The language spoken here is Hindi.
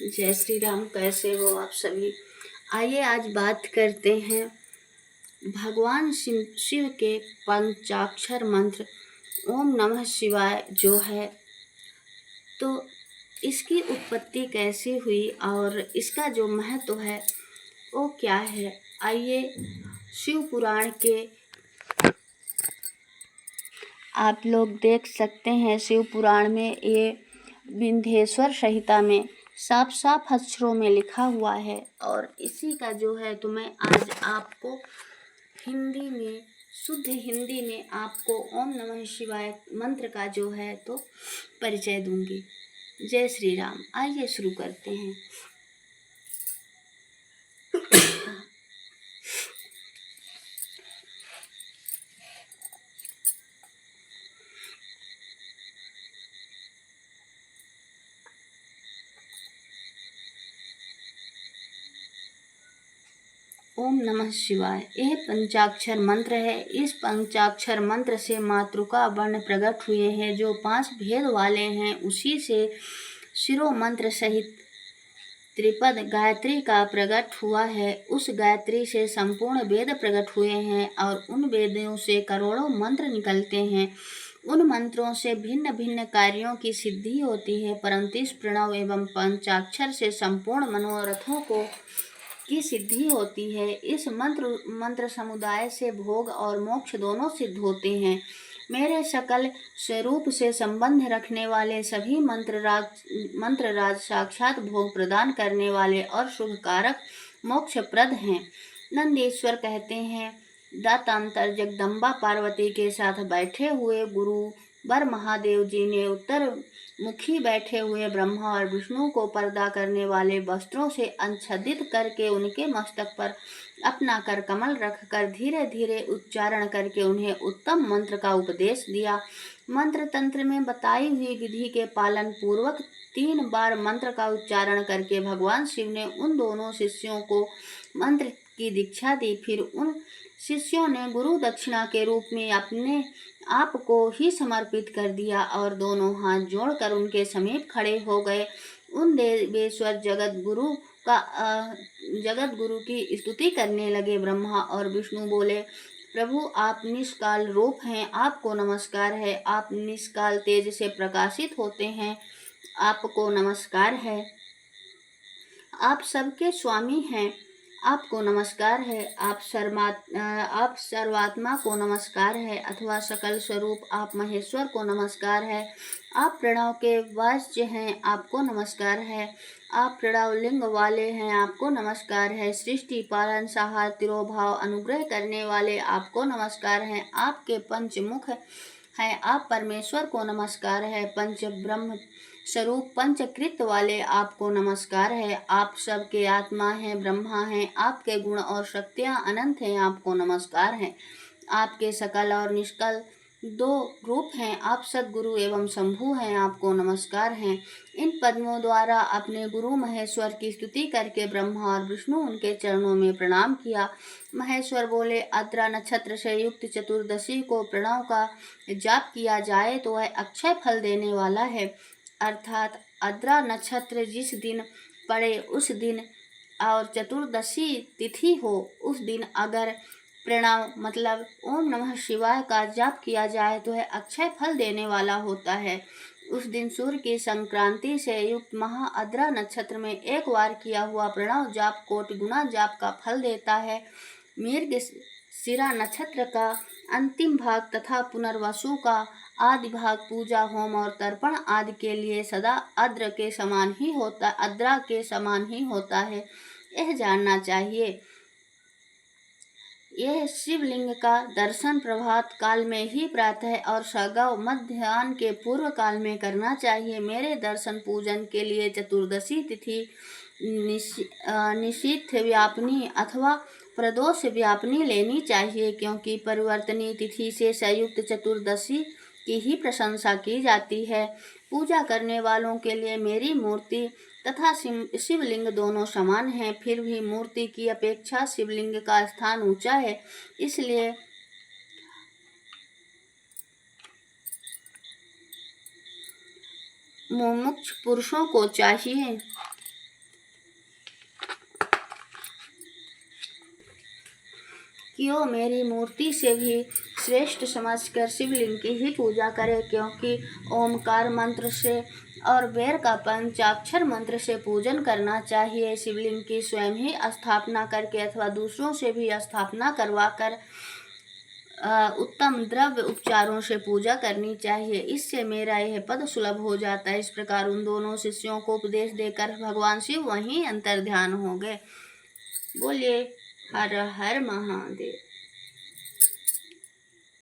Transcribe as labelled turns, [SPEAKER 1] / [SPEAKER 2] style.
[SPEAKER 1] जय श्री राम। कैसे हो आप सभी। आइए आज बात करते हैं भगवान शिव के पंचाक्षर मंत्र ओम नमः शिवाय जो है, तो इसकी उत्पत्ति कैसी हुई और इसका जो महत्व है वो क्या है। आइए शिव पुराण के आप लोग देख सकते हैं। शिव पुराण में ये विंध्येश्वर संहिता में साफ साफ अक्षरों में लिखा हुआ है और इसी का जो है तो मैं आज आपको हिंदी में, शुद्ध हिंदी में आपको ओम नमः शिवाय मंत्र का जो है तो परिचय दूंगी। जय श्री राम। आइए शुरू करते हैं। ओम नमः शिवाय यह पंचाक्षर मंत्र है। इस पंचाक्षर मंत्र से मातृका वर्ण प्रकट हुए हैं जो 5 भेद वाले हैं। उसी से शिरो मंत्र सहित त्रिपद गायत्री का प्रकट हुआ है। उस गायत्री से संपूर्ण वेद प्रकट हुए हैं और उन वेदों से करोड़ों मंत्र निकलते हैं। उन मंत्रों से भिन्न भिन्न कार्यों की सिद्धि होती है, परंतु इस प्रणव एवं पंचाक्षर से संपूर्ण मनोरथों की सिद्धि होती है। इस मंत्र समुदाय से भोग और मोक्ष दोनों सिद्ध होते हैं। मेरे सकल स्वरूप से संबंध रखने वाले सभी मंत्र राज साक्षात भोग प्रदान करने वाले और शुभ कारक मोक्षप्रद हैं। नंदीश्वर कहते हैं, दातांतर जगदम्बा पार्वती के साथ बैठे हुए गुरु वर महादेव जी ने उत्तर मुखी बैठे हुए ब्रह्मा और विष्णु को पर्दा करने वाले वस्त्रों से आच्छादित करके उनके मस्तक पर अपना कर कमल रखकर धीरे धीरे उच्चारण करके उन्हें उत्तम मंत्र का उपदेश दिया। मंत्र तंत्र में बताई हुई विधि के पालन पूर्वक 3 बार मंत्र का उच्चारण करके भगवान शिव ने उन दोनों शिष्यों को मंत्र की दीक्षा दी। फिर उन शिष्यों ने गुरु दक्षिणा के रूप में अपने आप को ही समर्पित कर दिया और दोनों हाथ जोड़कर उनके समीप खड़े हो गए। उन देवेश्वर जगत गुरु की स्तुति करने लगे। ब्रह्मा और विष्णु बोले, प्रभु आप निष्काल रूप हैं, आपको नमस्कार है। आप निष्काल तेज से प्रकाशित होते हैं, आपको नमस्कार है। आप सबके स्वामी हैं, आपको नमस्कार है। आप सर्वात्मा को नमस्कार है, अथवा सकल स्वरूप आप महेश्वर को नमस्कार है। आप प्रणव के वाच्य हैं, आपको नमस्कार है। आप प्रणव लिंग वाले हैं, आपको नमस्कार है। सृष्टि पालन सहार तिरोभाव अनुग्रह करने वाले आपको नमस्कार है। आपके पंचमुख है, आप परमेश्वर को नमस्कार है। पंच ब्रह्म स्वरूप पंचकृत वाले आपको नमस्कार है। आप सबके आत्मा हैं, ब्रह्मा हैं। आपके गुण और शक्तियाँ अनंत हैं, आपको नमस्कार है। आपके सकल और निष्कल 2 रूप हैं। आप सद्गुरु एवं शंभु हैं, आपको नमस्कार हैं। इन पद्मों द्वारा अपने गुरु महेश्वर की स्तुति करके ब्रह्मा और विष्णु उनके चरणों में प्रणाम किया। महेश्वर बोले, आद्रा नक्षत्र से युक्त चतुर्दशी को प्रणव का जाप किया जाए तो वह अक्षय फल देने वाला है। अर्थात आद्रा नक्षत्र जिस दिन पड़े उस दिन और चतुर्दशी तिथि हो उस दिन अगर प्रणव मतलब ओम नमः शिवाय का जाप किया जाए तो यह अक्षय फल देने वाला होता है। उस दिन सूर्य की संक्रांति से युक्त महा आद्रा नक्षत्र में एक बार किया हुआ प्रणव जाप कोटि गुना जाप का फल देता है। मृग शिरा नक्षत्र का अंतिम भाग तथा पुनर्वसु का आदि भाग पूजा होम और तर्पण आदि के लिए सदा आद्रा के समान ही होता है, यह जानना चाहिए। यह शिवलिंग का दर्शन प्रभात काल में ही प्रातः और सगव मध्याह्न के पूर्व काल में करना चाहिए। मेरे दर्शन पूजन के लिए चतुर्दशी तिथि निशीथ व्यापनी अथवा प्रदोष व्यापनी लेनी चाहिए, क्योंकि परिवर्तनी तिथि से संयुक्त चतुर्दशी की ही प्रशंसा की जाती है। पूजा करने वालों के लिए मेरी मूर्ति तथा शिवलिंग दोनों समान हैं, फिर भी मूर्ति की अपेक्षा शिवलिंग का स्थान ऊंचा है। इसलिए मुमुक्ष पुरुषों को चाहिए क्यों मेरी मूर्ति से भी श्रेष्ठ समझकर शिवलिंग की ही पूजा करें, क्योंकि ओमकार मंत्र से और बेर का पंचाक्षर मंत्र से पूजन करना चाहिए। शिवलिंग की स्वयं ही स्थापना करके अथवा दूसरों से भी स्थापना करवाकर उत्तम द्रव्य उपचारों से पूजा करनी चाहिए। इससे मेरा यह पद सुलभ हो जाता है। इस प्रकार उन दोनों शिष्यों को उपदेश देकर भगवान शिव वहीं अंतर्ध्यान हो गए। बोलिए हर हर महादेव।